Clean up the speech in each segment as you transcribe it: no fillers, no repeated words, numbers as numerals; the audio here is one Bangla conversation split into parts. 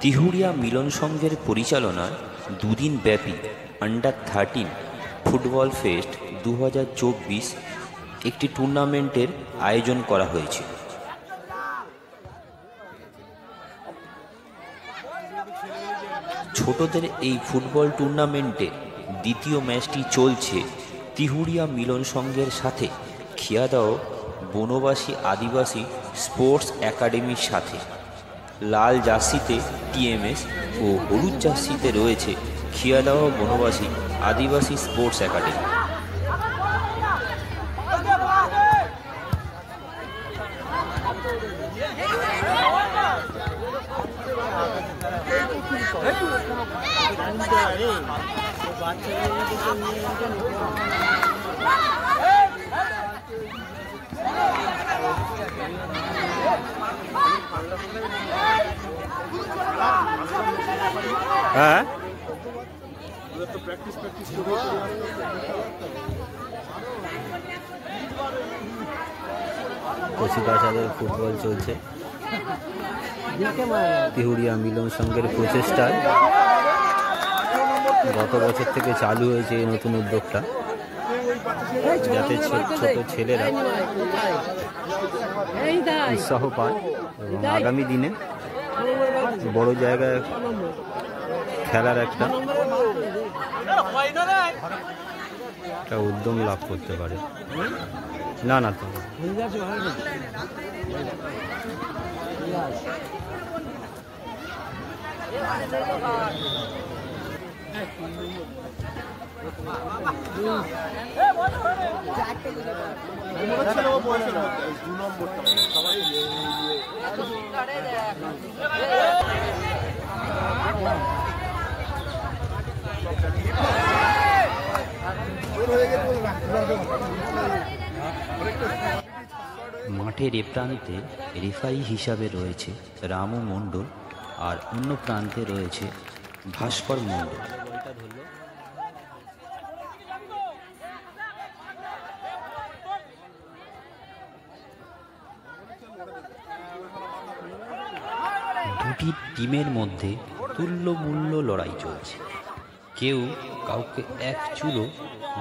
তিহুড়িয়া মিলন সংঘের পরিচালনায় দুদিন ব্যাপী আন্ডার-13 ফুটবল ফেস্ট 2024 একটি টুর্নামেন্টের আয়োজন করা হয়েছে। ছোটদের এই ফুটবল টুর্নামেন্টে দ্বিতীয় ম্যাচটি চলছে তিহুড়িয়া মিলন সংঘের সাথে খিয়াদাও বনবাসী আদিবাসী স্পোর্টস একাডেমির সাথে। লাল জার্সিতে টিএমএস ও হলুদ জার্সিতে রয়েছে খিয়াদাও বনবাসী আদিবাসী স্পোর্টস একাডেমি। হ্যাঁ, কচি বাচ্চাদের ফুটবল চলছে তিহুড়িয়া মিলন সংঘের প্রচেষ্টায়। গত বছর থেকে চালু হয়েছে এই নতুন উদ্যোগটা, যাতে ছোট ছেলেরা উৎসাহ পায় এবং আগামী দিনে বড় জায়গায় খেলার একটা উদ্যম লাভ করতে পারে। না না তো মাঠের এ প্রান্তে রেফারি হিসাবে রয়েছে রামু মণ্ডল আর অন্য প্রান্তে রয়েছে ভাস্কর মণ্ডল। দুটি টিমের মধ্যে তুল্যমূল্য লড়াই চলছে, কেউ কাউকে এক চুলো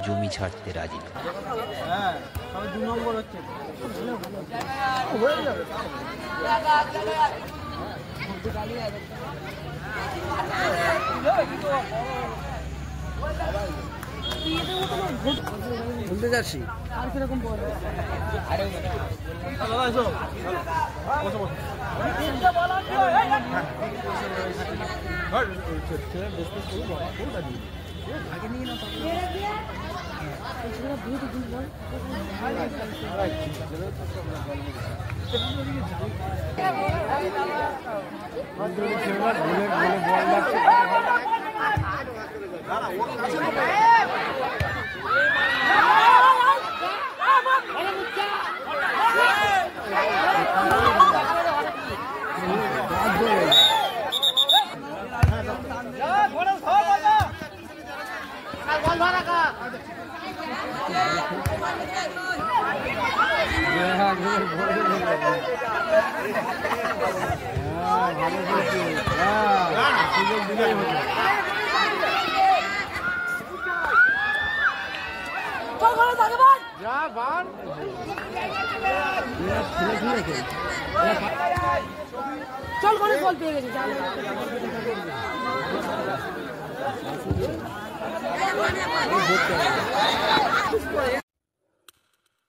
জমি ছাড়তে রাজি না।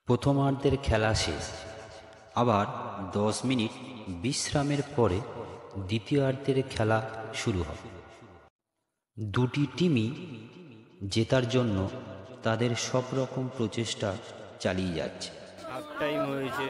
প্রথমার্ধের খেলা শেষ, আবার 10 মিনিট বিশ্রামের পরে দ্বিতীয়ার্ধের খেলা শুরু হবে। দুটি টিমই জেতার জন্য তাদের সব রকম প্রচেষ্টা চালিয়ে যাচ্ছে। হাফ টাইম হয়েছে।